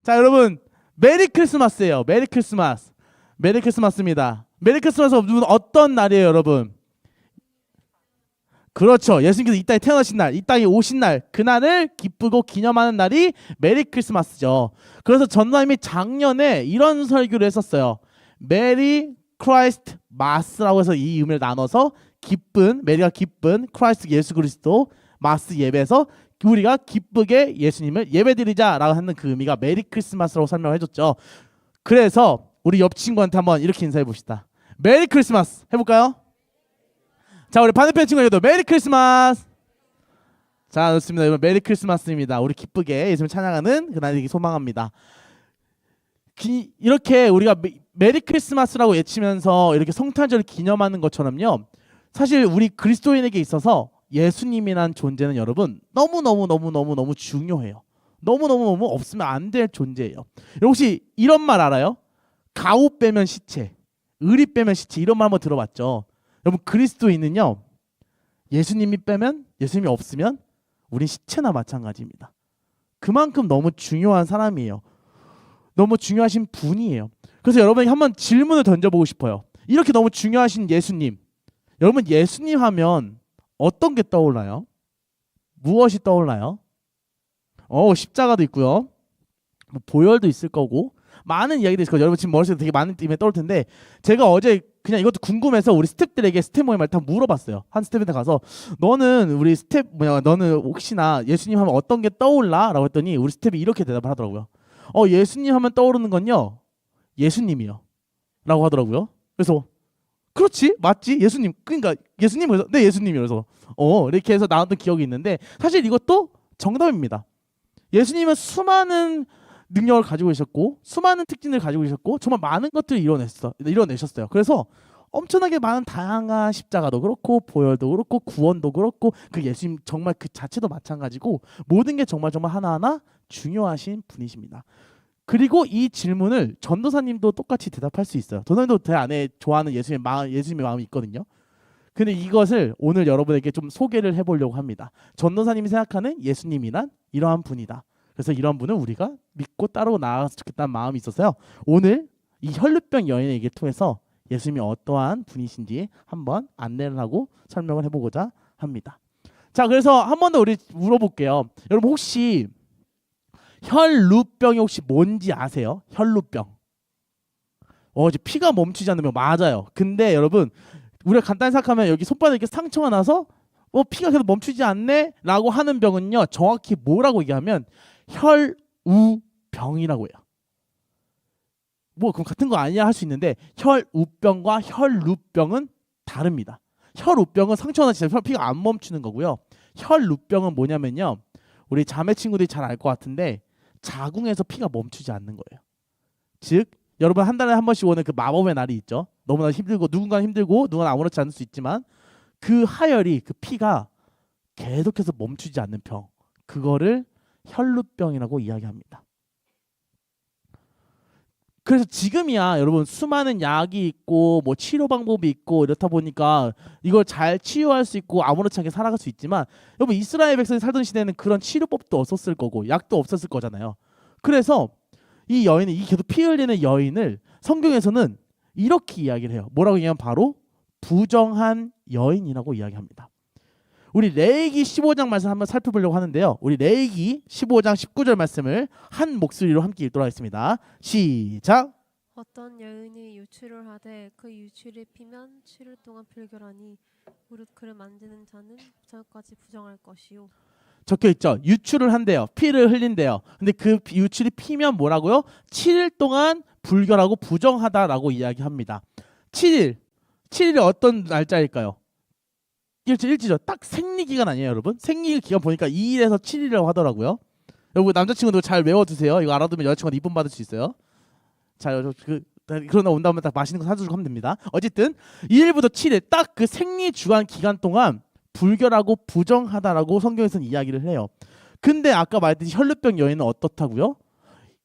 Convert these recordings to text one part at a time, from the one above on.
자, 여러분 메리 크리스마스예요. 메리 크리스마스. 메리 크리스마스입니다. 메리 크리스마스가 어떤 날이에요, 여러분? 그렇죠. 예수님께서 이 땅에 태어나신 날, 이 땅에 오신 날, 그날을 기쁘고 기념하는 날이 메리 크리스마스죠. 그래서 전도사님이 작년에 이런 설교를 했었어요. 메리 크라이스트 마스라고 해서 이 의미를 나눠서 기쁜, 메리가 기쁜 크라이스트 예수 그리스도 마스 예배에서 우리가 기쁘게 예수님을 예배드리자라고 하는 그 의미가 메리 크리스마스라고 설명을 해줬죠. 그래서 우리 옆 친구한테 한번 이렇게 인사해 봅시다. 메리 크리스마스 해볼까요? 자, 우리 반대편 친구에게도 메리 크리스마스. 자, 좋습니다. 여러분 메리 크리스마스입니다. 우리 기쁘게 예수님을 찬양하는 그날이기 소망합니다. 이렇게 우리가 메리 크리스마스라고 외치면서 이렇게 성탄절을 기념하는 것처럼요, 사실 우리 그리스도인에게 있어서 예수님이란 존재는 여러분 너무 중요해요. 너무 없으면 안 될 존재예요. 혹시 이런 말 알아요? 가오 빼면 시체, 의리 빼면 시체, 이런 말 한번 들어봤죠? 여러분 그리스도인은요, 예수님이 빼면, 예수님이 없으면 우린 시체나 마찬가지입니다. 그만큼 너무 중요한 사람이에요. 너무 중요하신 분이에요. 그래서 여러분에게 한번 질문을 던져보고 싶어요. 이렇게 너무 중요하신 예수님, 여러분 예수님 하면 어떤 게 떠올라요? 무엇이 떠올라요? 십자가도 있고요, 뭐 보혈도 있을 거고 많은 이야기도 있을 거예요. 여러분 지금 머릿속에 되게 많은 이름이 떠올 텐데, 제가 어제 그냥 이것도 궁금해서 우리 스텝들에게 스텝 모임을 다 물어봤어요. 한 스텝한테 가서 너는 우리 너는 혹시나 예수님 하면 어떤 게 떠올라? 라고 했더니 우리 스텝이 이렇게 대답을 하더라고요. 예수님 하면 떠오르는 건요, 예수님이요 라고 하더라고요. 그래서 그렇지, 맞지, 예수님, 그러니까 예수님. 그래서 네, 예수님이요. 그래서 이렇게 해서 나왔던 기억이 있는데, 사실 이것도 정답입니다. 예수님은 수많은 능력을 가지고 계셨고 수많은 특징을 가지고 계셨고 정말 많은 것들을 이뤄내셨어요. 그래서 엄청나게 많은 다양한 십자가도 그렇고 보혈도 그렇고 구원도 그렇고 그 예수님 정말 그 자체도 마찬가지고 모든 게 정말 하나하나 중요하신 분이십니다. 그리고 이 질문을 전도사님도 똑같이 대답할 수 있어요. 전도사님도 제 안에 좋아하는 예수님의 마음이 있거든요. 근데 이것을 오늘 여러분에게 좀 소개를 해보려고 합니다. 전도사님이 생각하는 예수님이란 이러한 분이다. 그래서 이런 분을 우리가 믿고 따르고 나아갔으면 좋겠다는 마음이 있어서요, 오늘 이 혈루병 여인에게 통해서 예수님이 어떠한 분이신지 한번 안내를 하고 설명을 해보고자 합니다. 자, 그래서 한 번 더 우리 물어볼게요. 여러분 혹시 혈루병이 혹시 뭔지 아세요? 혈루병. 이제 피가 멈추지 않는 병 맞아요. 근데 여러분 우리가 간단히 생각하면 여기 손바닥에 이렇게 상처가 나서 피가 계속 멈추지 않네 라고 하는 병은요, 정확히 뭐라고 얘기하면 혈우병이라고 해요. 그럼 같은 거 아니야 할 수 있는데, 혈우병과 혈루병은 다릅니다. 혈우병은 상처가 나서 피가 안 멈추는 거고요, 혈루병은 뭐냐면요, 우리 자매 친구들이 잘 알 것 같은데 자궁에서 피가 멈추지 않는 거예요. 즉 여러분 한 달에 한 번씩 오는 그 마법의 날이 있죠. 너무나 힘들고 누군가는 힘들고 누군가는 아무렇지 않을 수 있지만 그 하혈이, 그 피가 계속해서 멈추지 않는 병, 그거를 혈루병이라고 이야기합니다. 그래서 지금이야 여러분 수많은 약이 있고 뭐 치료 방법이 있고 이렇다 보니까 이걸 잘 치유할 수 있고 아무렇지 않게 살아갈 수 있지만, 여러분 이스라엘 백성이 살던 시대에는 그런 치료법도 없었을 거고 약도 없었을 거잖아요. 그래서 이 여인을, 이 계속 피 흘리는 여인을 성경에서는 이렇게 이야기를 해요. 뭐라고 얘기하면 바로 부정한 여인이라고 이야기합니다. 우리 레위기 15장 말씀 한번 살펴보려고 하는데요, 우리 레위기 15장 19절 말씀을 한 목소리로 함께 읽도록 하겠습니다. 시작. 어떤 여인이 유출을 하되 그 유출이 피면 7일 동안 불결하니 무릇 그를 만지는 자는 저녁까지 부정할 것이요. 적혀있죠. 유출을 한대요. 피를 흘린대요. 근데 그 유출이 피면 뭐라고요? 7일 동안 불결하고 부정하다라고 이야기합니다. 7일이 어떤 날짜일까요? 일지죠. 딱 생리기간 아니에요, 여러분? 생리기간 보니까 2일에서 7일이라고 하더라고요. 여러분 남자친구도 잘 외워두세요. 이거 알아두면 여자친구가 이쁨 받을 수 있어요. 자, 그러나 온 다음에 딱 맛있는 거 사주고 하면 됩니다. 어쨌든 2일부터 7일 딱 그 생리 주간 기간 동안 불결하고 부정하다라고 성경에서는 이야기를 해요. 근데 아까 말했듯이 혈루병 여인은 어떻다고요?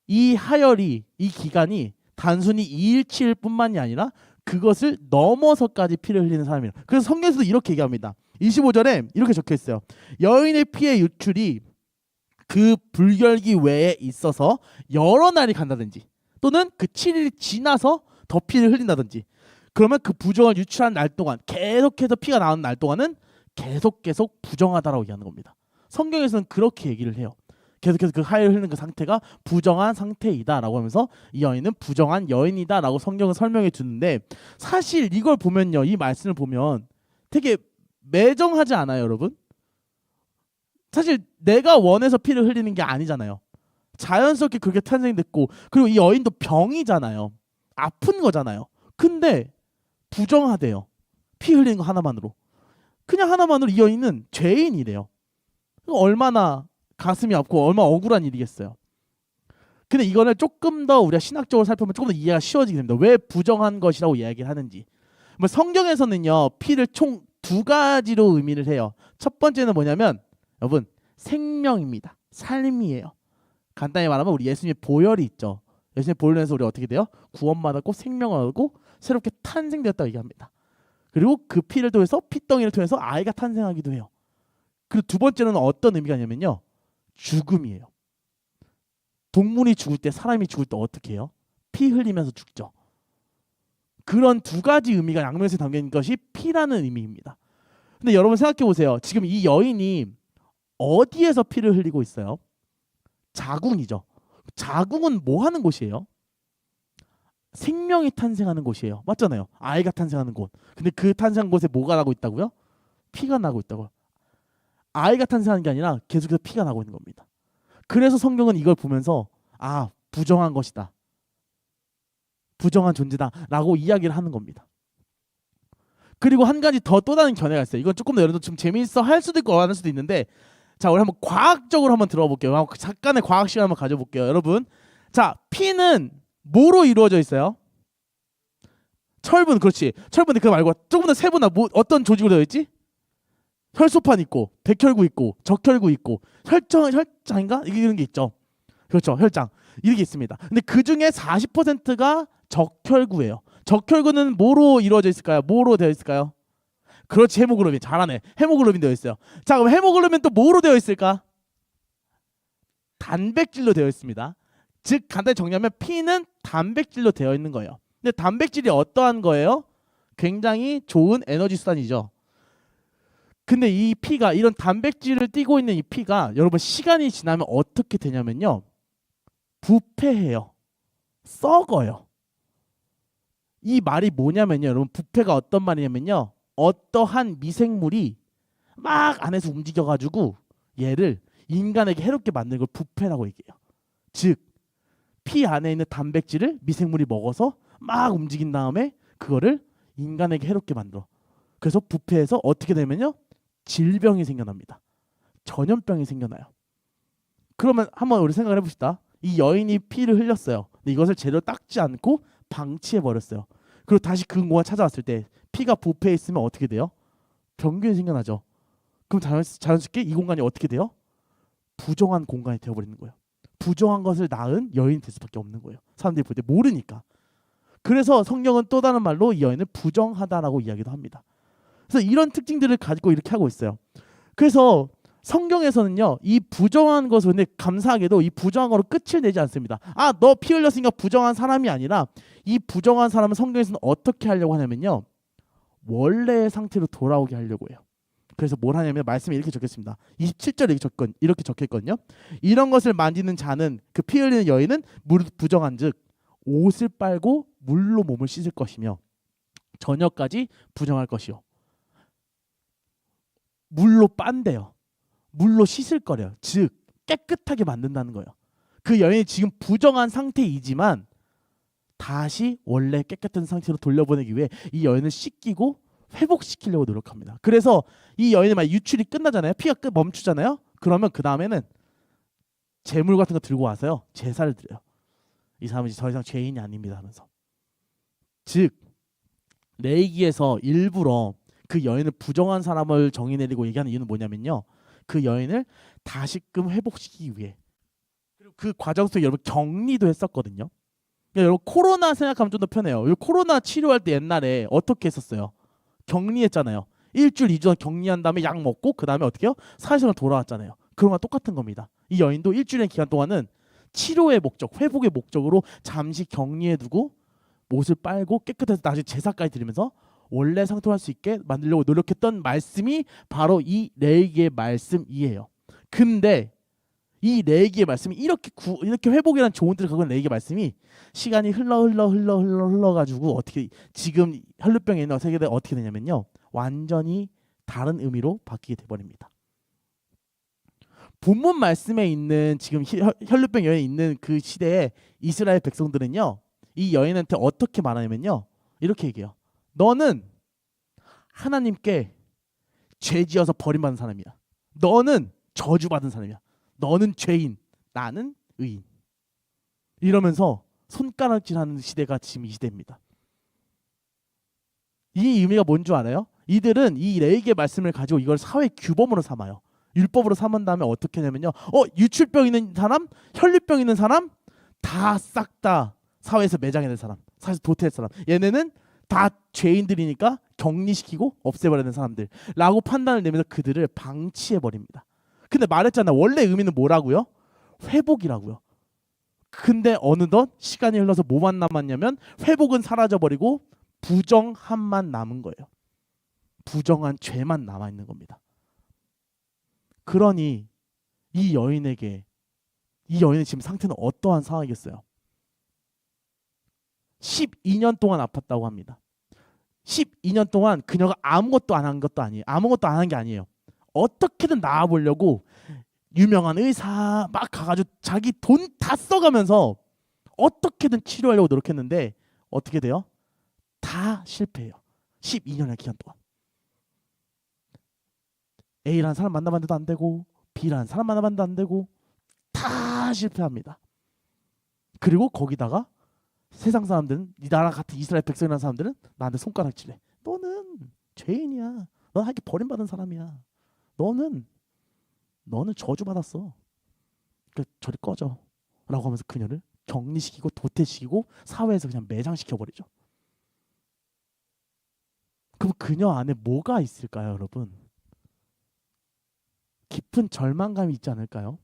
이 하혈이, 이 기간이 단순히 2일 7일뿐만이 아니라 그것을 넘어서까지 피를 흘리는 사람이에요. 그래서 성경에서도 이렇게 얘기합니다. 25절에 이렇게 적혀있어요. 여인의 피의 유출이 그 불결기 외에 있어서 여러 날이 간다든지 또는 그 7일이 지나서 더 피를 흘린다든지 그러면 그 부정을 유출한 날 동안 계속해서 피가 나오는 날 동안은 계속 부정하다라고 얘기하는 겁니다. 성경에서는 그렇게 얘기를 해요. 계속해서 그 하혈을 흘리는 그 상태가 부정한 상태이다라고 하면서 이 여인은 부정한 여인이다라고 성경은 설명해 주는데 사실 이걸 보면요. 이 말씀을 보면 되게 매정하지 않아요, 여러분? 사실 내가 원해서 피를 흘리는 게 아니잖아요. 자연스럽게 그렇게 탄생됐고 그리고 이 여인도 병이잖아요. 아픈 거잖아요. 근데 부정하대요. 피 흘리는 거 하나만으로. 그냥 하나만으로 이 여인은 죄인이래요. 얼마나 가슴이 아프고 얼마나 억울한 일이겠어요. 근데 이거는 조금 더 우리가 신학적으로 살펴보면 조금 더 이해가 쉬워지게 됩니다. 왜 부정한 것이라고 이야기를 하는지. 성경에서는요. 피를 총 두 가지로 의미를 해요. 첫 번째는 뭐냐면 여러분 생명입니다. 삶이에요. 간단히 말하면 우리 예수님의 보혈이 있죠. 예수님의 보혈로 해서 우리 어떻게 돼요? 구원받았고 생명을 얻고 새롭게 탄생되었다고 얘기합니다. 그리고 그 피를 통해서 피덩이를 통해서 아이가 탄생하기도 해요. 그리고 두 번째는 어떤 의미가 있냐면요. 죽음이에요. 동물이 죽을 때 사람이 죽을 때 어떻게 해요? 피 흘리면서 죽죠. 그런 두 가지 의미가 양면에서 담긴 것이 피라는 의미입니다. 근데 여러분 생각해 보세요. 지금 이 여인이 어디에서 피를 흘리고 있어요? 자궁이죠. 자궁은 뭐 하는 곳이에요? 생명이 탄생하는 곳이에요. 맞잖아요. 아이가 탄생하는 곳. 근데 그 탄생한 곳에 뭐가 나고 있다고요? 피가 나고 있다고요. 아이가 탄생하는 게 아니라 계속해서 피가 나고 있는 겁니다. 그래서 성경은 이걸 보면서 부정한 것이다. 부정한 존재다 라고 이야기를 하는 겁니다. 그리고 한 가지 또 다른 견해가 있어요. 이건 조금 더 여러분들 좀 재미있어 할 수도 있고 안 할 수도 있는데 자 우리 한번 과학적으로 한번 들어볼게요. 잠깐의 과학 시간 한번 가져볼게요. 여러분 자 피는 뭐로 이루어져 있어요? 철분. 그렇지. 철분이 그거 말고 조금 더 세분화 어떤 조직으로 되어 있지? 혈소판 있고 백혈구 있고 적혈구 있고 혈장인가? 이런 게 있죠. 그렇죠. 혈장. 이렇게 있습니다. 근데 그 중에 40%가 적혈구예요. 적혈구는 뭐로 이루어져 있을까요? 뭐로 되어 있을까요? 그렇지. 헤모글로빈. 잘하네. 헤모글로빈 되어 있어요. 자 그럼 헤모글로빈 또 뭐로 되어 있을까? 단백질로 되어 있습니다. 즉 간단히 정리하면 피는 단백질로 되어 있는 거예요. 근데 단백질이 어떠한 거예요? 굉장히 좋은 에너지 수단이죠. 근데 이 피가 이런 단백질을 띠고 있는 이 피가 여러분 시간이 지나면 어떻게 되냐면요. 부패해요. 썩어요. 이 말이 뭐냐면요. 여러분 부패가 어떤 말이냐면요. 어떠한 미생물이 막 안에서 움직여가지고 얘를 인간에게 해롭게 만드는 걸 부패라고 얘기해요. 즉 피 안에 있는 단백질을 미생물이 먹어서 막 움직인 다음에 그거를 인간에게 해롭게 만들어. 그래서 부패해서 어떻게 되면요. 질병이 생겨납니다. 전염병이 생겨나요. 그러면 한번 우리 생각을 해봅시다. 이 여인이 피를 흘렸어요. 근데 이것을 제대로 닦지 않고 방치해버렸어요. 그리고 다시 그 공간 찾아왔을 때 피가 부패해 있으면 어떻게 돼요? 병균이 생겨나죠. 그럼 자연스럽게 이 공간이 어떻게 돼요? 부정한 공간이 되어버리는 거예요. 부정한 것을 낳은 여인이 될 수밖에 없는 거예요. 사람들이 볼 때 모르니까. 그래서 성경은 또 다른 말로 이 여인을 부정하다라고 이야기도 합니다. 그래서 이런 특징들을 가지고 이렇게 하고 있어요. 그래서 성경에서는요. 이 부정한 것을 근데 감사하게도 이 부정한 거로 끝을 내지 않습니다. 너 피 흘렸으니까 부정한 사람이 아니라 이 부정한 사람은 성경에서는 어떻게 하려고 하냐면요. 원래의 상태로 돌아오게 하려고 해요. 그래서 뭘 하냐면 말씀에 이렇게 적혔습니다. 27절에 이렇게 적혔거든요. 이런 것을 만지는 자는 그 피 흘리는 여인은 무릇 부정한즉 옷을 빨고 물로 몸을 씻을 것이며 저녁까지 부정할 것이요. 물로 빤대요. 물로 씻을 거래요. 즉 깨끗하게 만든다는 거예요. 그 여인이 지금 부정한 상태이지만 다시 원래 깨끗한 상태로 돌려보내기 위해 이 여인을 씻기고 회복시키려고 노력합니다. 그래서 이 여인의 막 유출이 끝나잖아요. 피가 멈추잖아요. 그러면 그 다음에는 재물 같은 거 들고 와서요. 제사를 드려요. 이 사람은 이제 더 이상 죄인이 아닙니다 하면서. 즉 레위기에서 일부러 그 여인을 부정한 사람을 정의 내리고 얘기하는 이유는 뭐냐면요. 그 여인을 다시금 회복시키기 위해. 그리고 그 과정 속에 여러분 격리도 했었거든요. 여러분 코로나 생각하면 좀 더 편해요. 코로나 치료할 때 옛날에 어떻게 했었어요? 격리했잖아요. 일주일, 2주 격리한 다음에 약 먹고 그 다음에 어떻게 해요? 사회생활 돌아왔잖아요. 그런 거 똑같은 겁니다. 이 여인도 일주일의 기간 동안은 치료의 목적, 회복의 목적으로 잠시 격리해두고 옷을 빨고 깨끗해서 나중에 제사까지 드리면서 원래 상태로 할 수 있게 만들려고 노력했던 말씀이 바로 이 레위기의 말씀이에요. 근데 이 레위기의 말씀이 이렇게 회복이라는 좋은 뜻을 갖고 있는 레위기의 말씀이 시간이 흘러가지고 어떻게 지금 혈루병에 있는 세계대 어떻게 되냐면요, 완전히 다른 의미로 바뀌게 돼버립니다. 본문 말씀에 있는 지금 혈루병 여인이 있는 그 시대에 이스라엘 백성들은요, 이 여인한테 어떻게 말하냐면요, 이렇게 얘기해요. 너는 하나님께 죄지어서 버림받은 사람이야. 너는 저주받은 사람이야. 너는 죄인, 나는 의인. 이러면서 손가락질하는 시대가 지금 이 시대입니다. 이 의미가 뭔 줄 알아요? 이들은 이 레위기의 말씀을 가지고 이걸 사회 규범으로 삼아요. 율법으로 삼은 다음에 어떻게 하냐면요, 유출병 있는 사람, 혈류병 있는 사람 다 싹 다 사회에서 매장해낸 사람, 사회에서 도태할 사람, 얘네는 다 죄인들이니까 격리시키고 없애버려야 되는 사람들라고 판단을 내면서 그들을 방치해버립니다. 근데 말했잖아, 원래 의미는 뭐라고요? 회복이라고요. 근데 어느덧 시간이 흘러서 뭐만 남았냐면 회복은 사라져버리고 부정함만 남은 거예요. 부정한 죄만 남아있는 겁니다. 그러니 이 여인의 지금 상태는 어떠한 상황이겠어요? 12년 동안 아팠다고 합니다. 12년 동안 그녀가 아무것도 안 한 것도 아니에요. 아무것도 안 한 게 아니에요. 어떻게든 나아보려고 유명한 의사 막 가가지고 자기 돈 다 써가면서 어떻게든 치료하려고 노력했는데 어떻게 돼요? 다 실패해요. 12년의 기간 동안. A라는 사람 만나봤는데도 안 되고 B라는 사람 만나봤는데도 안 되고 다 실패합니다. 그리고 거기다가 세상 사람들은, 이 나라 같은 이스라엘 백성이라는 사람들은 나한테 손가락질해. 너는 죄인이야. 너는 하기 버림받은 사람이야. 너는 저주받았어. 그러니까 저리 꺼져 라고 하면서 그녀를 격리시키고 도태시키고 사회에서 그냥 매장시켜버리죠. 그럼 그녀 안에 뭐가 있을까요, 여러분? 깊은 절망감이 있지 않을까요?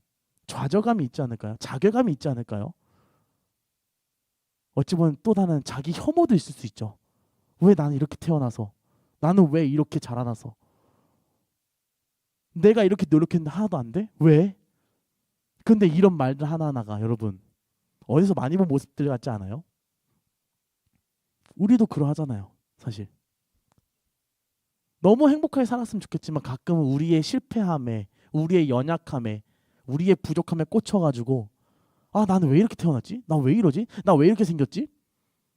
좌절감이 있지 않을까요? 자괴감이 있지 않을까요? 어찌 보면 또 다른 자기 혐오도 있을 수 있죠. 왜 나는 이렇게 태어나서, 나는 왜 이렇게 자라나서, 내가 이렇게 노력했는데 하나도 안 돼? 왜? 근데 이런 말들 하나하나가 여러분 어디서 많이 본 모습들 같지 않아요? 우리도 그러하잖아요, 사실. 너무 행복하게 살았으면 좋겠지만 가끔은 우리의 실패함에, 우리의 연약함에, 우리의 부족함에 꽂혀가지고 나는 왜 이렇게 태어났지? 나 왜 이러지? 나 왜 이렇게 생겼지?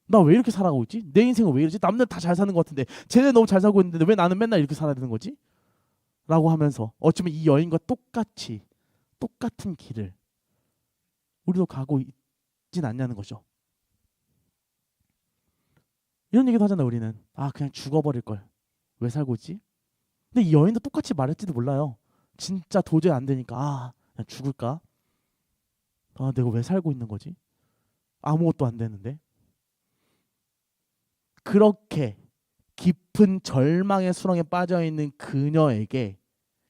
나 왜 이렇게 살아가고 있지? 내 인생은 왜 이러지? 남들 다 잘 사는 것 같은데 쟤네 너무 잘 살고 있는데 왜 나는 맨날 이렇게 살아야 되는 거지? 라고 하면서 어쩌면 이 여인과 똑같은 길을 우리도 가고 있진 않냐는 거죠. 이런 얘기도 하잖아요, 우리는. 그냥 죽어버릴 걸. 왜 살고 있지? 근데 이 여인도 똑같이 말했지도 몰라요. 진짜 도저히 안 되니까 그냥 죽을까? 내가 왜 살고 있는 거지? 아무것도 안 되는데. 그렇게 깊은 절망의 수렁에 빠져있는 그녀에게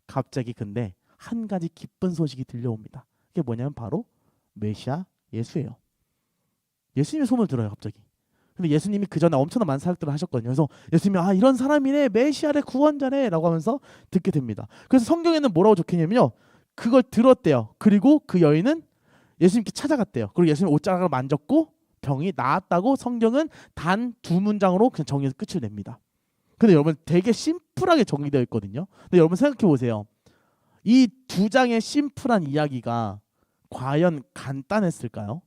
갑자기 근데 한 가지 기쁜 소식이 들려옵니다. 그게 뭐냐면 바로 메시아 예수예요. 예수님의 소문을 들어요, 갑자기. 근데 예수님이 그 전에 엄청난 많은 사역들을 하셨거든요. 그래서 예수님이 이런 사람이네, 메시아래, 구원자래 라고 하면서 듣게 됩니다. 그래서 성경에는 뭐라고 적혀있냐면요, 그걸 들었대요. 그리고 그 여인은 예수님께 찾아갔대요. 그리고 예수님 옷자락을 만졌고 병이 나았다고 성경은 단 2문장으로 그냥 정리해서 끝을 냅니다. 근데 여러분 되게 심플하게 정리되어 있거든요. 근데 여러분 생각해 보세요. 이 2장의 심플한 이야기가 과연 간단했을까요?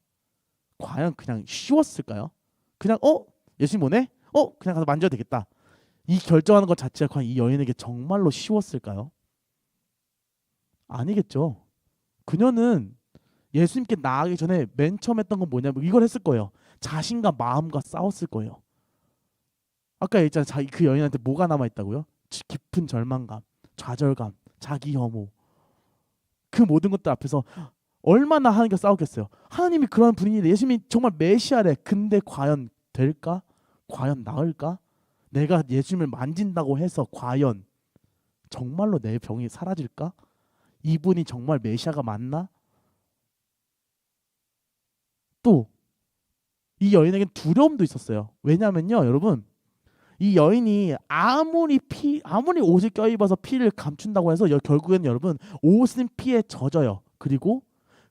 과연 그냥 쉬웠을까요? 그냥 예수님 오네? 그냥 가서 만져도 되겠다. 이 결정하는 것 자체가 과연 이 여인에게 정말로 쉬웠을까요? 아니겠죠. 그녀는 예수님께 나아가기 전에 맨 처음 했던 건 뭐냐면 이걸 했을 거예요. 자신과 마음과 싸웠을 거예요. 아까 얘기했잖아요. 그 여인한테 뭐가 남아있다고요? 깊은 절망감, 좌절감, 자기 혐오. 그 모든 것들 앞에서 얼마나 하나님과 싸웠겠어요. 하나님이 그런 분인데 예수님이 정말 메시아래. 근데 과연 될까? 과연 나을까? 내가 예수님을 만진다고 해서 과연 정말로 내 병이 사라질까? 이분이 정말 메시아가 맞나? 또 이 여인에겐 두려움도 있었어요. 왜냐면요, 여러분, 이 여인이 아무리 옷을 껴입어서 피를 감춘다고 해서 결국에는 여러분 옷은 피에 젖어요. 그리고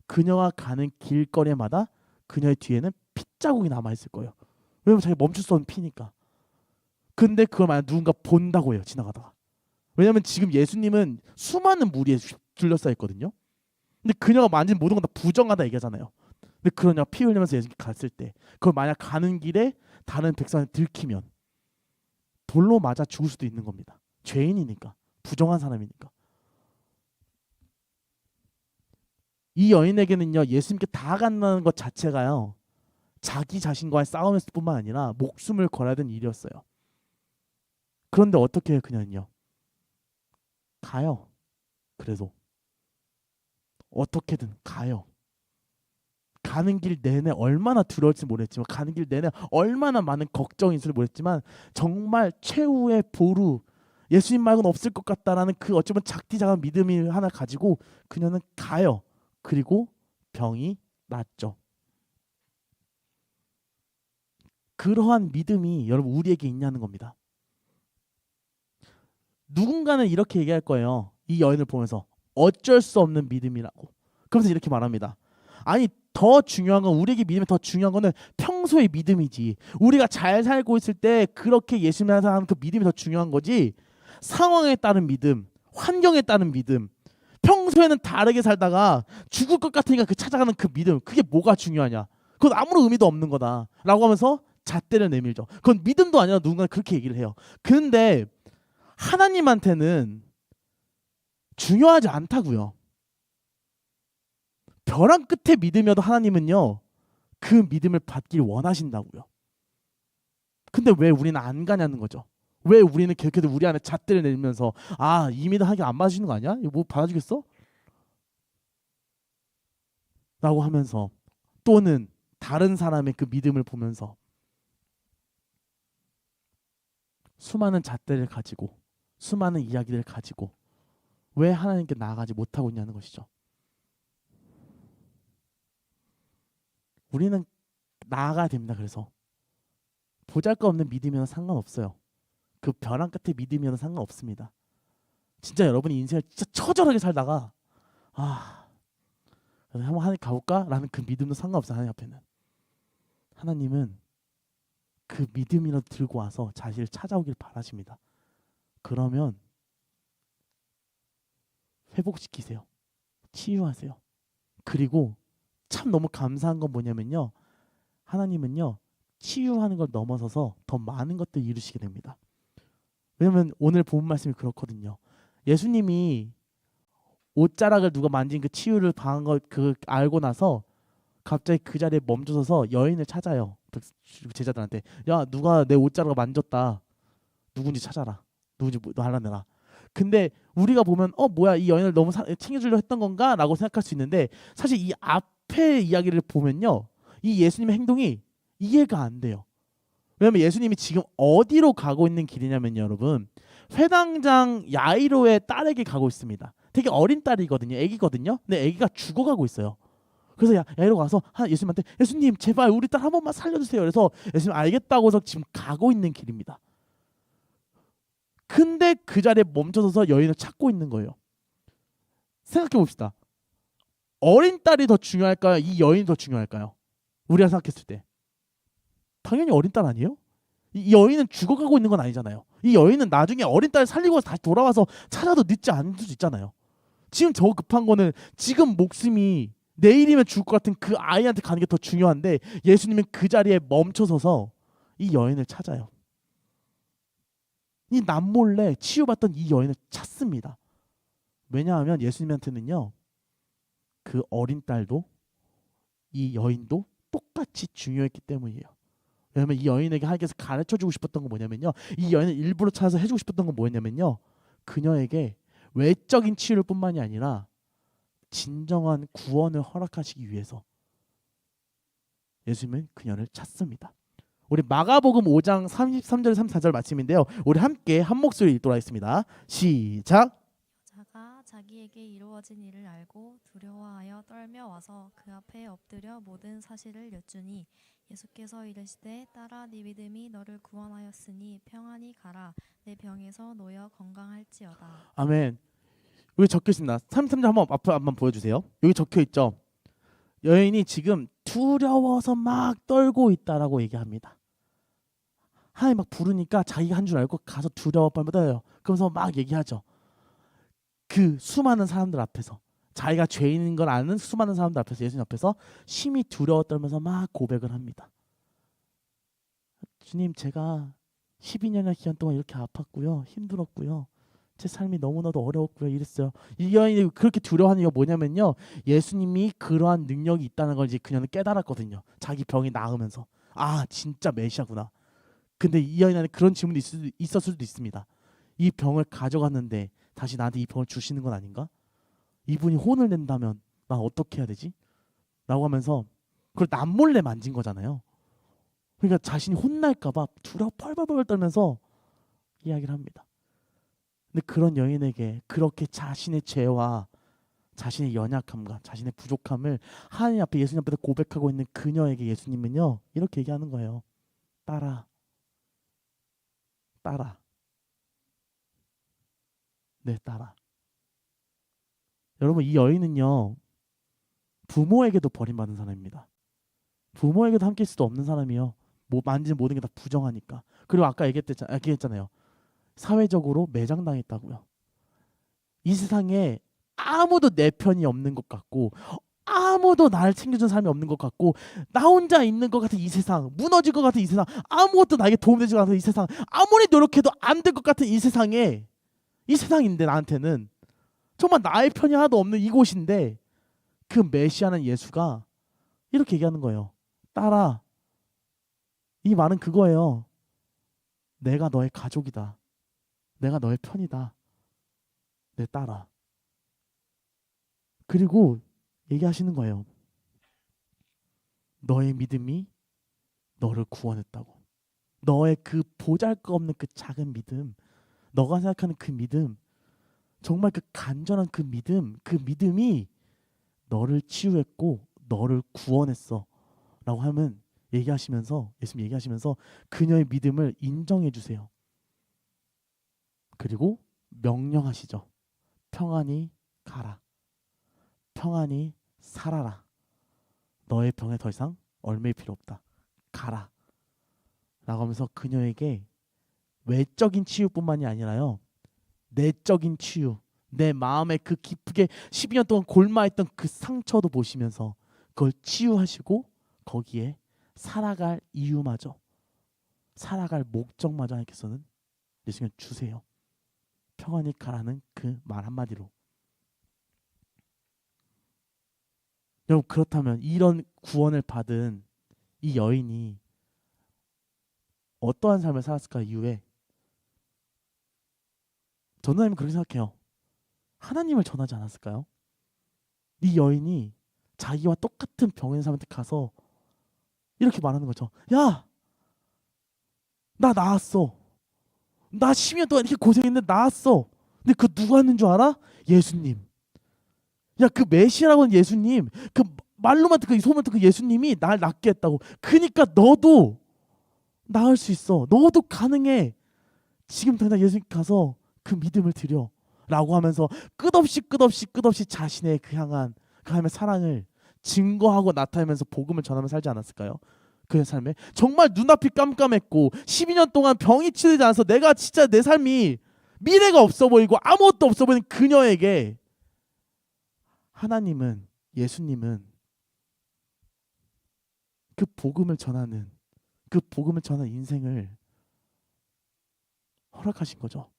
그녀가 가는 길거리마다 그녀의 뒤에는 핏자국이 남아 있을 거예요. 왜냐면 자기 멈출 수 없는 피니까. 근데 그걸 만약 누군가 본다고 해요, 지나가다가. 왜냐면 지금 예수님은 수많은 무리에 둘러싸여 있거든요. 근데 그녀가 만진 모든 건 다 부정하다 얘기하잖아요. 근데 그러냐 피 흘리면서 예수님 갔을 때 그걸 만약 가는 길에 다른 백성이 들키면 돌로 맞아 죽을 수도 있는 겁니다. 죄인이니까, 부정한 사람이니까. 이 여인에게는요, 예수님께 다가간다는 것 자체가요, 자기 자신과의 싸움일 뿐만 아니라 목숨을 걸어야 되는 일이었어요. 그런데 어떻게 해요, 그녀는요? 가요. 그래도 어떻게든 가요. 가는 길 내내 얼마나 두려울지 모르겠지만, 가는 길 내내 얼마나 많은 걱정이 있을지 모르겠지만, 정말 최후의 보루, 예수님 말고는 없을 것 같다라는 그 어쩌면 작디작은 믿음이 하나 가지고 그녀는 가요. 그리고 병이 낫죠. 그러한 믿음이 여러분 우리에게 있냐는 겁니다. 누군가는 이렇게 얘기할 거예요. 이 여인을 보면서 어쩔 수 없는 믿음이라고. 그러면서 이렇게 말합니다. 아니, 더 중요한 건, 우리에게 믿음이 더 중요한 거는 평소의 믿음이지. 우리가 잘 살고 있을 때 그렇게 예수님을 하는 그 믿음이 더 중요한 거지. 상황에 따른 믿음, 환경에 따른 믿음, 평소에는 다르게 살다가 죽을 것 같으니까 그 찾아가는 그 믿음, 그게 뭐가 중요하냐. 그건 아무런 의미도 없는 거다 라고 하면서 잣대를 내밀죠. 그건 믿음도 아니라 누군가 그렇게 얘기를 해요. 근데 하나님한테는 중요하지 않다고요. 벼랑 끝에 믿음이어도 하나님은요, 그 믿음을 받길 원하신다고요. 근데 왜 우리는 안 가냐는 거죠. 왜 우리는 계속해서 우리 안에 잣대를 내면서 이 믿음 하긴 안 받아주는 거 아니야? 이거 뭐 받아주겠어? 라고 하면서, 또는 다른 사람의 그 믿음을 보면서 수많은 잣대를 가지고, 수많은 이야기를 가지고 왜 하나님께 나아가지 못하고 있냐는 것이죠. 우리는 나아가야 됩니다. 그래서 보잘것없는 믿음이면 상관없어요. 그 벼랑 끝에 믿음이면 상관없습니다. 진짜 여러분이 인생을 진짜 처절하게 살다가 한번 하나님 가볼까? 라는 그 믿음도 상관없어요. 하나님 앞에는. 하나님은 그 믿음이라도 들고 와서 자신을 찾아오길 바라십니다. 그러면 회복시키세요. 치유하세요. 그리고 참 너무 감사한 건 뭐냐면요, 하나님은요, 치유하는 걸 넘어서서 더 많은 것들을 이루시게 됩니다. 왜냐면 오늘 본 말씀이 그렇거든요. 예수님이 옷자락을 누가 만진 그 치유를 당한 걸 그 알고 나서 갑자기 그 자리에 멈춰서서 여인을 찾아요. 제자들한테, 야, 누가 내 옷자락을 만졌다. 누군지 찾아라. 누군지 알아내라. 근데 우리가 보면 뭐야, 이 여인을 너무 챙겨주려 했던 건가? 라고 생각할 수 있는데, 사실 이 앞에 이야기를 보면요, 이 예수님의 행동이 이해가 안 돼요. 왜냐면 예수님이 지금 어디로 가고 있는 길이냐면요, 여러분, 회당장 야이로의 딸에게 가고 있습니다. 되게 어린 딸이거든요. 애기거든요. 근데 애기가 죽어가고 있어요. 그래서 야이로 가서 예수님한테, 예수님 제발 우리 딸 한 번만 살려주세요. 그래서 예수님 알겠다고 해서 지금 가고 있는 길입니다. 근데 그 자리에 멈춰서서 여인을 찾고 있는 거예요. 생각해 봅시다. 어린 딸이 더 중요할까요? 이 여인이 더 중요할까요? 우리가 생각했을 때 당연히 어린 딸 아니에요? 이 여인은 죽어가고 있는 건 아니잖아요. 이 여인은 나중에 어린 딸 살리고 다시 돌아와서 찾아도 늦지 않을 수 있잖아요. 지금 저 급한 거는 지금 목숨이 내일이면 죽을 것 같은 그 아이한테 가는 게 더 중요한데, 예수님은 그 자리에 멈춰서서 이 여인을 찾아요. 이 남몰래 치유받던 이 여인을 찾습니다. 왜냐하면 예수님한테는요, 그 어린 딸도 이 여인도 똑같이 중요했기 때문이에요. 왜냐하면 이 여인에게 하나님께서 가르쳐주고 싶었던 건 뭐냐면요, 이 여인을 일부러 찾아서 해주고 싶었던 건 뭐였냐면요, 그녀에게 외적인 치유를 뿐만이 아니라 진정한 구원을 허락하시기 위해서 예수님은 그녀를 찾습니다. 우리 마가복음 5장 33절 34절 말씀인데요, 우리 함께 한 목소리 읽도록 하겠습니다. 시작. 여자가 자기에게 이루어진 일을 알고 두려워하여 떨며 와서 그 앞에 엎드려 모든 사실을 여쭈니 예수께서 이르시되 딸아 네 믿음이 너를 구원하였으니 평안히 가라 내 병에서 놓여 건강할지어다. 아멘. 여기 적혀 있습니다. 33절 한번 앞에 한번 보여주세요. 여기 적혀 있죠. 여인이 지금 두려워서 막 떨고 있다라고 얘기합니다. 하나님 막 부르니까 자기가 한 줄 알고 가서 두려워 떨어요. 그러면서 막 얘기하죠. 그 수많은 사람들 앞에서, 자기가 죄인인 걸 아는 수많은 사람들 앞에서, 예수님 앞에서 심히 두려워 떨면서 막 고백을 합니다. 주님, 제가 12년의 기간 동안 이렇게 아팠고요, 힘들었고요, 제 삶이 너무나도 어려웠고요, 이랬어요. 이 여인이 그렇게 두려워하는 이유가 뭐냐면요, 예수님이 그러한 능력이 있다는 걸 이제 그녀는 깨달았거든요. 자기 병이 나으면서, 아 진짜 메시아구나. 근데 이 여인 안에 그런 질문이 있었을 수도 있습니다. 이 병을 가져갔는데 다시 나한테 이 병을 주시는 건 아닌가? 이분이 혼을 낸다면 난 어떻게 해야 되지? 라고 하면서 그걸 남몰래 만진 거잖아요. 그러니까 자신이 혼날까 봐 두려워 펄펄펄 떨면서 이야기를 합니다. 근데 그런 여인에게 그렇게 자신의 죄와 자신의 연약함과 자신의 부족함을 하나님 앞에, 예수님 앞에서 고백하고 있는 그녀에게 예수님은요 이렇게 얘기하는 거예요. 딸아, 딸아, 네 딸아. 여러분, 이 여인은요 부모에게도 버림받은 사람입니다. 부모에게도 함께 있을 수 없는 사람이요. 뭐 만지는 모든 게 다 부정하니까. 그리고 아까 얘기했잖아요. 사회적으로 매장당했다고요. 이 세상에 아무도 내 편이 없는 것 같고, 아무도 나를 챙겨준 사람이 없는 것 같고, 나 혼자 있는 것 같은 이 세상, 무너질 것 같은 이 세상, 아무것도 나에게 도움되지 않는 이 세상, 아무리 노력해도 안 될 것 같은 이 세상에, 이 세상인데 나한테는 정말 나의 편이 하나도 없는 이곳인데, 그 메시아는 예수가 이렇게 얘기하는 거예요. 딸아, 이 말은 그거예요. 내가 너의 가족이다. 내가 너의 편이다. 내 딸아. 그리고 얘기하시는 거예요. 너의 믿음이 너를 구원했다고. 너의 그 보잘것없는 그 작은 믿음, 너가 생각하는 그 믿음, 정말 그 간절한 그 믿음이 너를 치유했고 너를 구원했어 라고 하면 예수님 얘기하시면서 그녀의 믿음을 인정해 주세요. 그리고 명령하시죠. 평안히 가라. 평안히 살아라. 너의 병에 더 이상 얽매일 필요 없다. 가라. 라고 하면서 그녀에게 외적인 치유뿐만이 아니라요, 내적인 치유, 내 마음에 그 깊게 12년 동안 골마했던 그 상처도 보시면서 그걸 치유하시고 거기에 살아갈 이유마저, 살아갈 목적마저 하나님께서는 예수님 주세요. 평안히 가라는 그 말 한마디로. 여러분, 그렇다면 이런 구원을 받은 이 여인이 어떠한 삶을 살았을까 이후에 저는 그렇게 생각해요. 하나님을 전하지 않았을까요? 이 여인이 자기와 똑같은 병인 사람한테 가서 이렇게 말하는 거죠. 야, 나 나았어. 나 10년 동안 이렇게 고생했는데 나았어. 근데 그 누가 하는 줄 알아? 예수님. 야, 그 메시아라고 하는 예수님, 그 말로만 듣고 소문 듣고 예수님이 날 낫게 했다고. 그러니까 너도 나을 수 있어. 너도 가능해. 지금 당장 예수님 가서 그 믿음을 드려. 라고 하면서 끝없이 자신의 그 향한 그 하나님의 사랑을 증거하고 나타내면서 복음을 전하며 살지 않았을까요? 그의 삶에 정말 눈앞이 깜깜했고 12년 동안 병이 치료되지 않아서 내가 진짜 내 삶이 미래가 없어 보이고 아무것도 없어 보이는 그녀에게 하나님은, 예수님은 그 복음을 전하는 인생을 허락하신 거죠.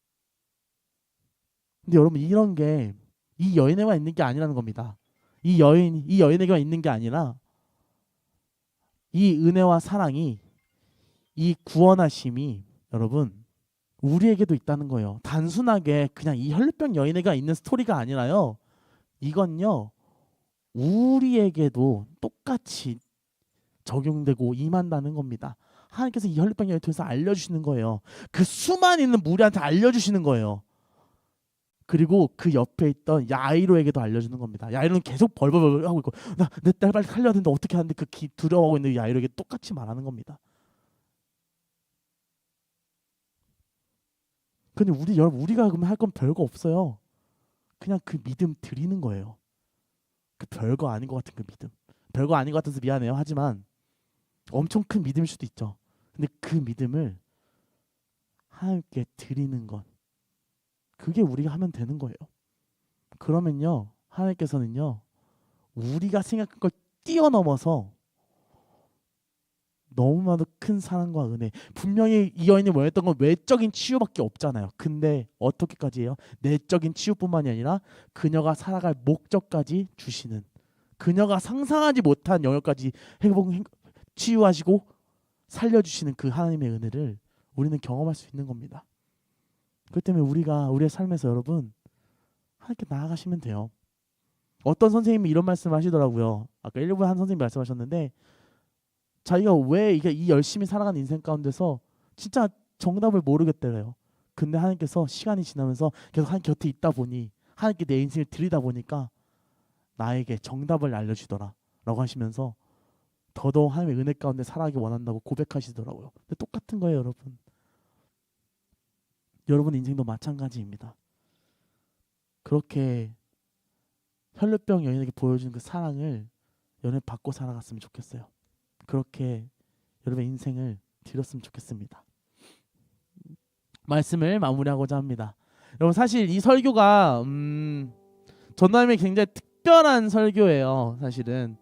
근데 여러분, 이런 게 이 여인에만 있는 게 아니라는 겁니다. 이 여인에게만 있는 게 아니라 이 은혜와 사랑이, 이 구원하심이 여러분 우리에게도 있다는 거예요. 단순하게 그냥 이 혈루병 여인에게 있는 스토리가 아니라요, 이건요 우리에게도 똑같이 적용되고 임한다는 겁니다. 하나님께서 이 혈루병 여인을 통해서 알려주시는 거예요. 그 수많은 무리한테 알려주시는 거예요. 그리고 그 옆에 있던 야이로에게도 알려주는 겁니다. 야이로는 계속 벌벌벌 하고 있고 나 내 딸 빨리 살려야 되는데 어떻게 하는데 그 두려워하고 있는 야이로에게 똑같이 말하는 겁니다. 근데 우리가 그러면 할 건 별거 없어요. 그냥 그 믿음 드리는 거예요. 그 별거 아닌 것 같은 그 믿음. 별거 아닌 것 같아서 미안해요. 하지만 엄청 큰 믿음일 수도 있죠. 근데 그 믿음을 하나님께 드리는 것. 그게 우리가 하면 되는 거예요. 그러면요. 하나님께서는요. 우리가 생각한 걸 뛰어넘어서 너무나도 큰 사랑과 은혜. 분명히 이 여인이 원했던 건 외적인 치유밖에 없잖아요. 근데 어떻게까지 해요? 내적인 치유뿐만이 아니라 그녀가 살아갈 목적까지 주시는, 그녀가 상상하지 못한 영역까지 치유하시고 살려주시는 그 하나님의 은혜를 우리는 경험할 수 있는 겁니다. 그렇기 때문에 우리가 우리의 삶에서 여러분 하나님께 나아가시면 돼요. 어떤 선생님이 이런 말씀을 하시더라고요. 아까 일부에 한 선생님이 말씀하셨는데 자기가 왜 이게 이 열심히 살아가는 인생 가운데서 진짜 정답을 모르겠대요. 근데 하나님께서 시간이 지나면서 계속 하나님 곁에 있다 보니 하나님께 내 인생을 드리다 보니까 나에게 정답을 알려주더라 라고 하시면서 더더욱 하나님의 은혜 가운데 살아가기 원한다고 고백하시더라고요. 근데 똑같은 거예요, 여러분. 여러분 인생도 마찬가지입니다. 그렇게 혈루병 여인에게 보여준 그 사랑을 여러분 받고 살아갔으면 좋겠어요. 그렇게 여러분의 인생을 드렸으면 좋겠습니다. 말씀을 마무리하고자 합니다. 여러분 사실 이 설교가 전도사님이 굉장히 특별한 설교예요. 사실은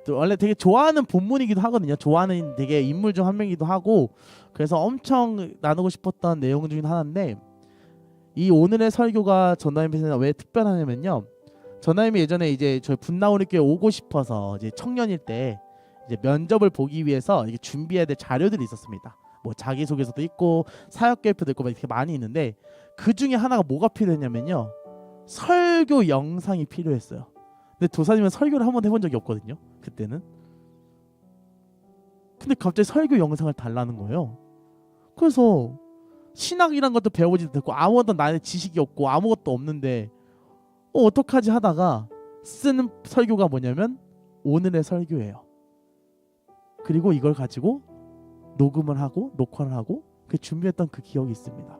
또 원래 되게 좋아하는 본문이기도 하거든요. 좋아하는 되게 인물 중 한 명이기도 하고 그래서 엄청 나누고 싶었던 내용 중에 하나인데 이 오늘의 설교가 전도사님께서 왜 특별하냐면요. 전도사님이 예전에 이제 저희 분나우리교회 오고 싶어서 이제 청년일 때 이제 면접을 보기 위해서 이게 준비해야 될 자료들이 있었습니다. 뭐 자기소개서도 있고 사역계획표도 있고 막 이렇게 많이 있는데 그 중에 하나가 뭐가 필요했냐면요. 설교 영상이 필요했어요. 근데 도사님은 설교를 한번 해본 적이 없거든요. 그때는. 근데 갑자기 설교 영상을 달라는 거예요. 그래서 신학이란 것도 배워보지도 않고 아무것도 나의 지식이 없고 아무것도 없는데 어떡하지 하다가 쓰는 설교가 뭐냐면 오늘의 설교예요. 그리고 이걸 가지고 녹음을 하고 녹화를 하고 그 준비했던 그 기억이 있습니다.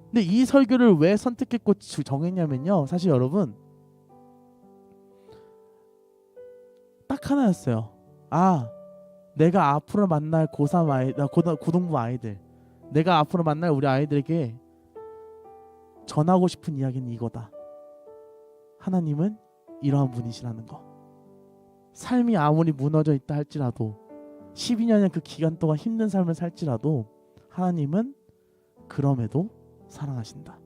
근데 이 설교를 왜 선택했고 정했냐면요. 사실 여러분 딱 하나였어요. 내가 앞으로 만날 고3 아이, 고등부 아이들, 내가 앞으로 만날 우리 아이들에게 전하고 싶은 이야기는 이거다. 하나님은 이러한 분이시라는 거. 삶이 아무리 무너져 있다 할지라도 12년의 그 기간 동안 힘든 삶을 살지라도 하나님은 그럼에도 사랑하신다.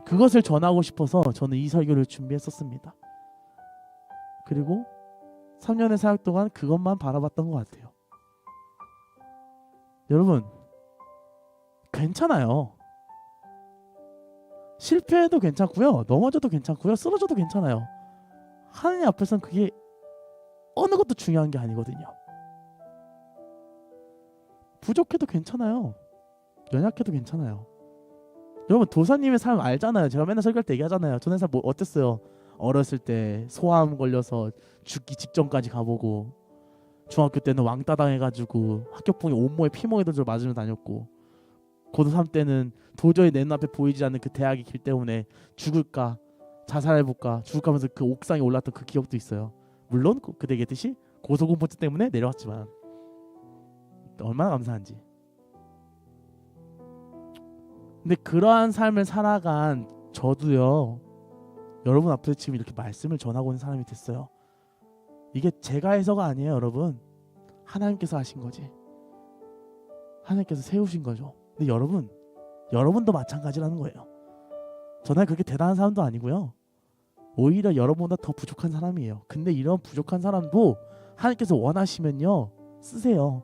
그것을 전하고 싶어서 저는 이 설교를 준비했었습니다. 그리고 3년의 사역 동안 그것만 바라봤던 것 같아요. 여러분 괜찮아요. 실패해도 괜찮고요. 넘어져도 괜찮고요. 쓰러져도 괜찮아요. 하나님 앞에서는 그게 어느 것도 중요한 게 아니거든요. 부족해도 괜찮아요. 연약해도 괜찮아요. 여러분 도사님의 삶 알잖아요. 제가 맨날 설교할 때 얘기하잖아요. 저는 삶 어땠어요? 어렸을 때 소아암 걸려서 죽기 직전까지 가보고 중학교 때는 왕따 당해가지고 학교폭력 온몸에 피멍이들 맞으며 다녔고 고3 때는 도저히 내 눈앞에 보이지 않는 그 대학의 길 때문에 죽을까 자살해볼까 죽을까 하면서 그 옥상에 올랐던 그 기억도 있어요. 물론 그때 얘기했듯이 고소공포증 때문에 내려왔지만 얼마나 감사한지. 근데 그러한 삶을 살아간 저도요. 여러분 앞에서 지금 이렇게 말씀을 전하고 있는 사람이 됐어요. 이게 제가 해서가 아니에요, 여러분. 하나님께서 하신 거지. 하나님께서 세우신 거죠. 근데 여러분도 마찬가지라는 거예요. 저는 그렇게 대단한 사람도 아니고요. 오히려 여러분보다 더 부족한 사람이에요. 근데 이런 부족한 사람도 하나님께서 원하시면요. 쓰세요.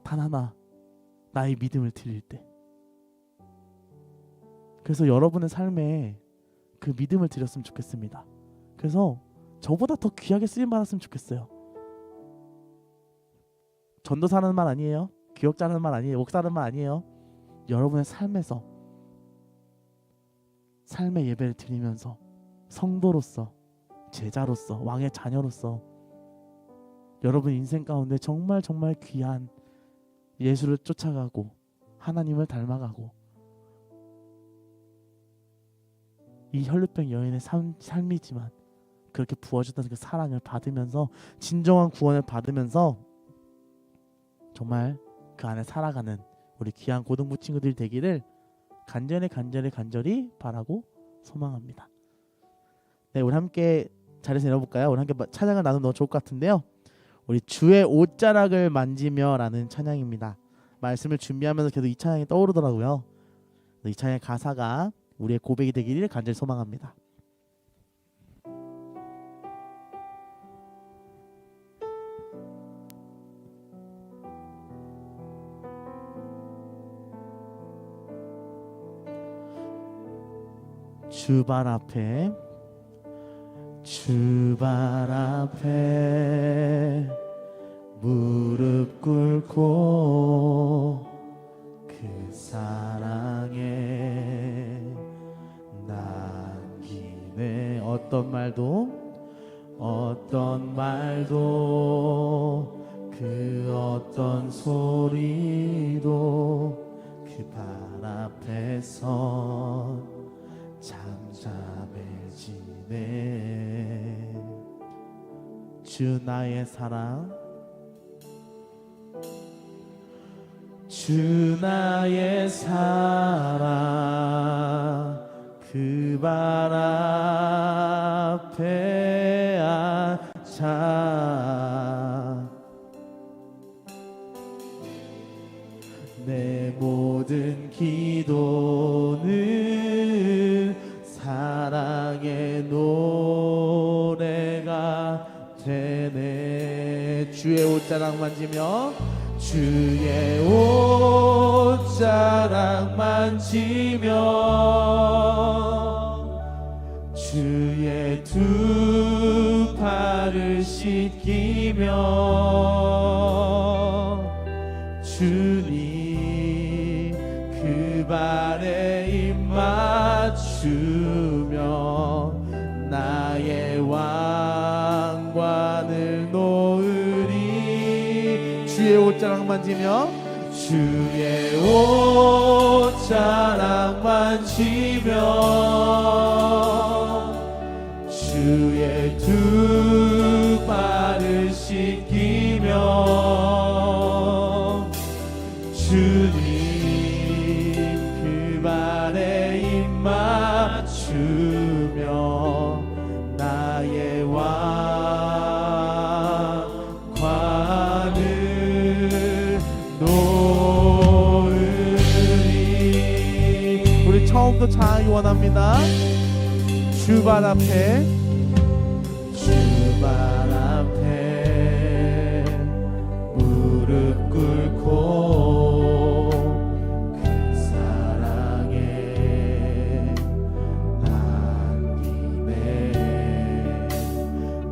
단 하나. 나의 믿음을 드릴 때. 그래서 여러분의 삶에 그 믿음을 드렸으면 좋겠습니다. 그래서 저보다 더 귀하게 쓰임 받았으면 좋겠어요. 전도사라는 말 아니에요. 교역자라는 말 아니에요. 목사라는 말 아니에요. 여러분의 삶에서 삶의 예배를 드리면서 성도로서, 제자로서, 왕의 자녀로서 여러분 인생 가운데 정말 정말 귀한 예수를 쫓아가고 하나님을 닮아가고 이 혈루병 여인의 삶이지만 그렇게 부어졌던 그 사랑을 받으면서 진정한 구원을 받으면서 정말 그 안에 살아가는 우리 귀한 고등부 친구들이 되기를 간절히 바라고 소망합니다. 네, 우리 함께 자리에서 내려볼까요? 우리 함께 찬양을 나누면 너무 좋을 것 같은데요. 우리 주의 옷자락을 만지며 라는 찬양입니다. 말씀을 준비하면서 계속 이 찬양이 떠오르더라고요. 이 찬양의 가사가 우리의 고백이 되기를 간절히 소망합니다. 주발 앞에 무릎 꿇고 그 사랑에 남기네 어떤 말도 그 어떤 소리도 그 발 앞에서 잠잠해지네. 주 나의 사랑 그 발 앞에 앉아 내 모든 기도는 사랑의 노래가 되네. 주의 옷자락 만지며 주의 옷자락 만지며 주의 두 팔을 씻기며 주님 그 발에 입 맞추며 나의 왕관을 놓으리. 주의 옷자락 만지며 주의 옷자락 만지며 주의 두 발을 씻기며 주님 그 발에 입 맞추며 나의 왕관을 놓으리. 우리 처음부터 찬양하기 원합니다. 주발 앞에 무릎 꿇고 그 사랑에 남기네.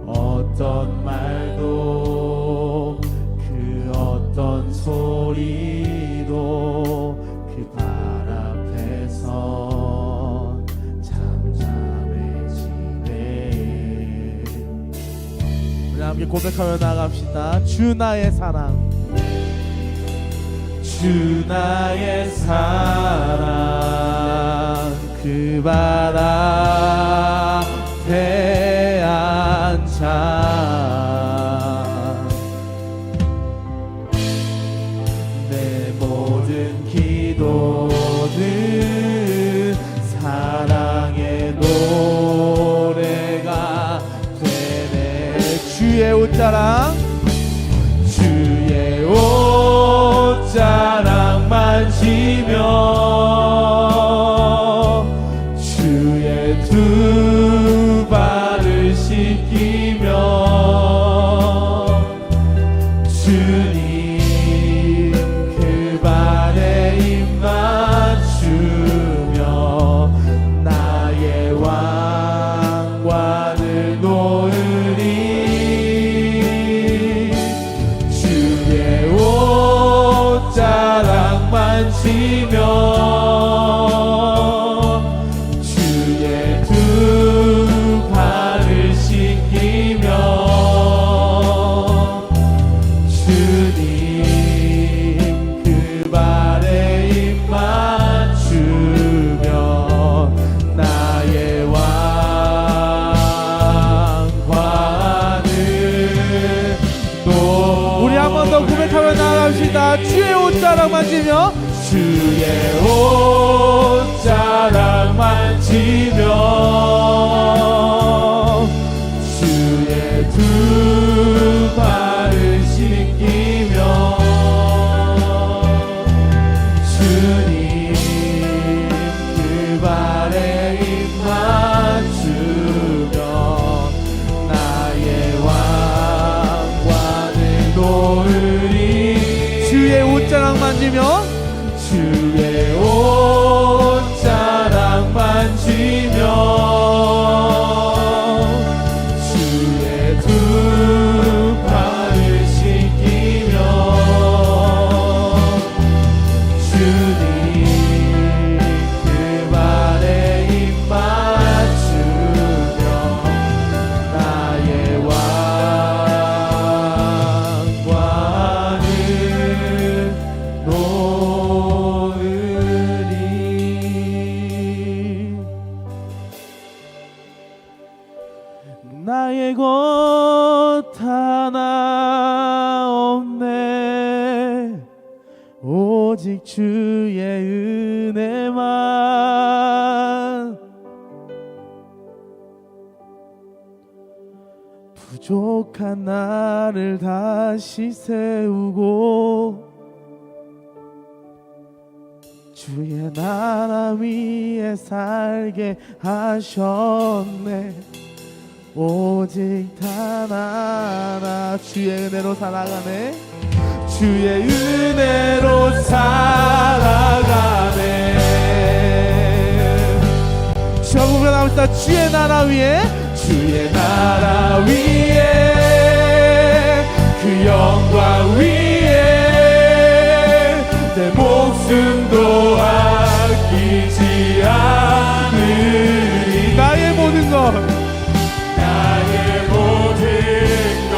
어떤 말도 그 어떤 소리도 그 발 앞에서 잠잠해지네. 우리 함께 고백하며 나아갑시다. 주 나의 사랑 그 발 앞에 앉아 내 모든 기도는 사랑의 노래가 되네. 주의 옷자락 만지며 주의 두 발을 씻기며 주님 그 발에 입 맞추며 나의 왕관을 놓으리. 주의 옷자락 만지며 합시다. 주의 옷자락 만지며 주의 옷자락 만지며 주의 두 발을 씻기며 주님 그 발에 입 맞추며 나의 왕관을 놓으리. 주의 옷자락 만지며 주의 옷자락 만지며 주의 두 발을 씻기며 주님 그 발에 입 맞추며 나의 왕관을 놓으리. 나의 것 하나 없네. 오직 주의 은혜만. 부족한 나를 다시 세우고 주의 나라 위에 살게 하셨네. 오직 단 하나 주의 은혜로 살아가네. 주의 은혜로 살아가네. 저부가 나옵시다. 주의 나라 위에 주의 나라 위에 그 영광 위에 내 목숨도 아끼지 않으리. 나의 모든 것 나의 모든 것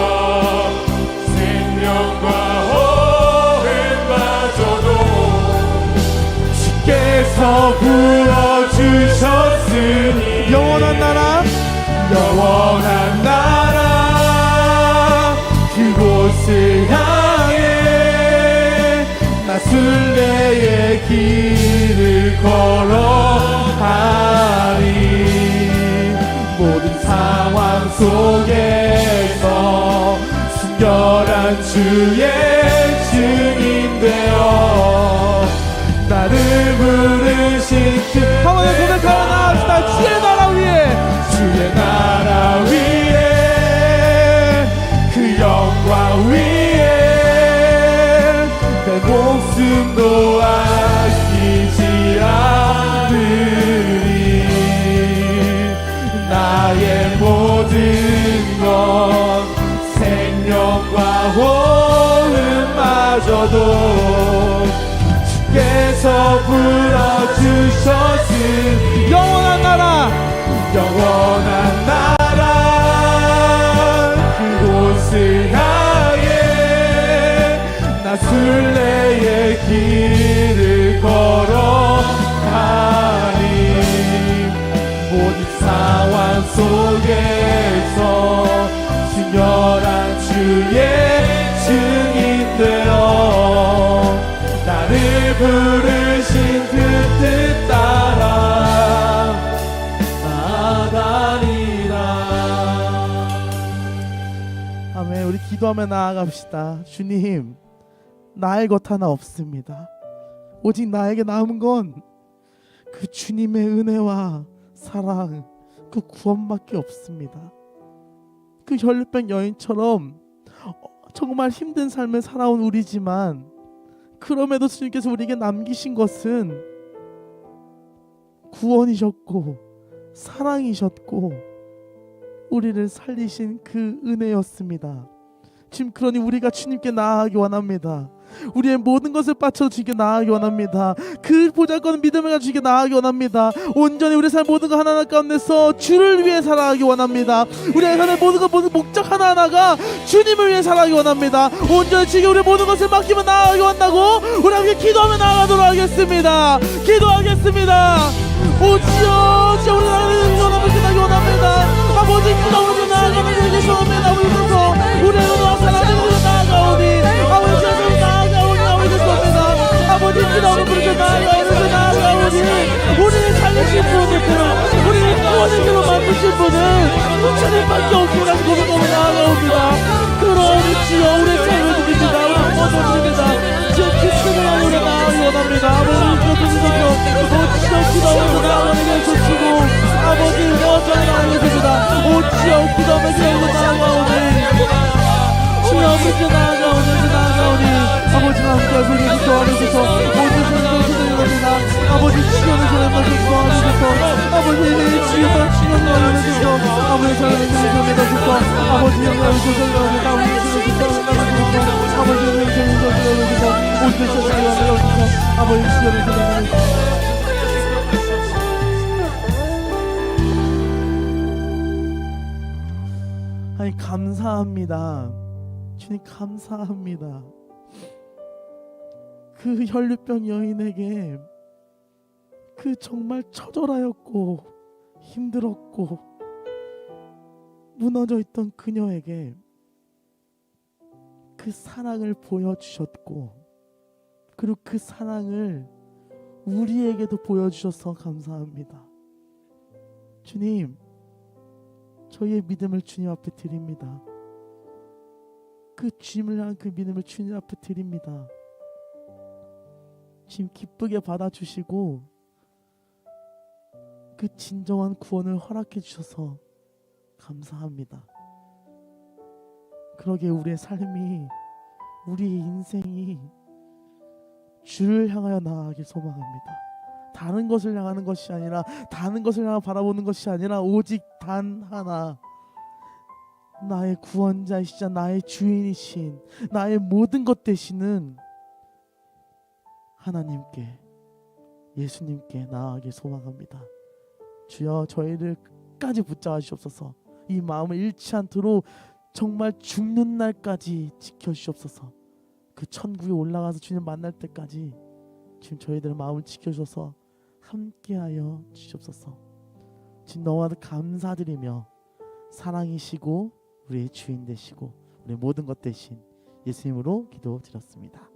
생명과 호흡마저도 주께서 부어주셨으니 영원한 나라 영원한 나라 그곳을 향해 나 순례의 길을 걸어가리. 모든 상황 속에서 순결한 주의 증인 되어 나를 부르신 그 한번에 고백하고 나갑시다. 주의 나라 위에 주의 나라 위에 그 영광 위에 내 목숨도 아끼지 않으리. 나의 모든 것 생명과 호흡마저도 주께서 불어주셨으니 영원한 나라 영원한 나라 그곳을 향해 나 순례의 길을 걸어가니 모든 상황 속에서 순결한 주의 증인 되어 나를 부르신 그 뜻 따라 나아가리라. 아멘. 우리 기도하며 나아갑시다. 주님, 나의 것 하나 없습니다. 오직 나에게 남은 건 그 주님의 은혜와 사랑, 그 구원밖에 없습니다. 그 혈병 여인처럼 정말 힘든 삶을 살아온 우리지만 그럼에도 주님께서 우리에게 남기신 것은 구원이셨고 사랑이셨고 우리를 살리신 그 은혜였습니다. 지금 그러니 우리가 주님께 나아가기 원합니다. 우리의 모든 것을 바쳐 주님께 나아가기 원합니다. 그 보잘것없는 믿음을 가지고 주님께 나아가기 원합니다. 온전히 우리 삶 모든 것 하나하나 가운데서 주를 위해 살아가기 원합니다. 우리의 삶의 모든 것 모든 목적 하나하나가 주님을 위해 살아가기 원합니다. 온전히 주님께 우리의 모든 것을 맡기며 나아가기 원하고 우리 함께 기도하며 나아가도록 하겠습니다. 기도하겠습니다. 오지요 주여 우리 나라를 원함을 끝나기 원합니다. 아버지 기도하며 나아가는 것을 원합니다. 우리로서 우리의 은혜와 사랑을 나아가오니 아버지 나아가오니 아버지 분은 주님밖에 없구나 고백 너무 나아가옵니다. 그러니 주여 우리의 삶을 드립니다. 우리 모두 드립니다. 주여 그리스도를 향해 우리 나아가기 원합니다. 아버지 주여 주여 기도하면서 나아가는 것을 주시고 아버지 여전히 나아가십니다. 주여 기도하면서 나아가오니 주여 아버지 나아가오니 아버지가 함께하고 계셔서 도와주셔서 모든 생각을 드립니다. 아버지 주여를 전해주셔서 도와주셔서 아버지 주여를 도와주셔서 아버지 사랑을 전해주셔서 아버지 영광을 주셔서 아버지 아버지 영광을 주셔서 모든 세상을 알려주셔서 아버지 주여를 전해주셔서 하나님 감사합니다. 주님 감사합니다. 그 혈류병 여인에게 그 정말 처절하였고 힘들었고 무너져 있던 그녀에게 그 사랑을 보여주셨고 그리고 그 사랑을 우리에게도 보여주셔서 감사합니다. 주님, 저희의 믿음을 주님 앞에 드립니다. 그 주님을 향한 그 믿음을 주님 앞에 드립니다. 주님 기쁘게 받아주시고 그 진정한 구원을 허락해 주셔서 감사합니다. 그러게 우리의 삶이 우리의 인생이 주를 향하여 나아가길 소망합니다. 다른 것을 향하는 것이 아니라 다른 것을 향해 바라보는 것이 아니라 오직 단 하나 나의 구원자이시자 나의 주인이신 나의 모든 것 되시는 하나님께 예수님께 나아가길 소망합니다. 주여 저희를 끝까지 붙잡아 주시옵소서. 이 마음을 잃지 않도록 정말 죽는 날까지 지켜주시옵소서. 그 천국에 올라가서 주님 만날 때까지 지금 저희들의 마음을 지켜주셔서 함께하여 주시옵소서. 지금 너무나도 감사드리며 사랑이시고 우리의 주인 되시고 우리의 모든 것 되신 예수님으로 기도드렸습니다.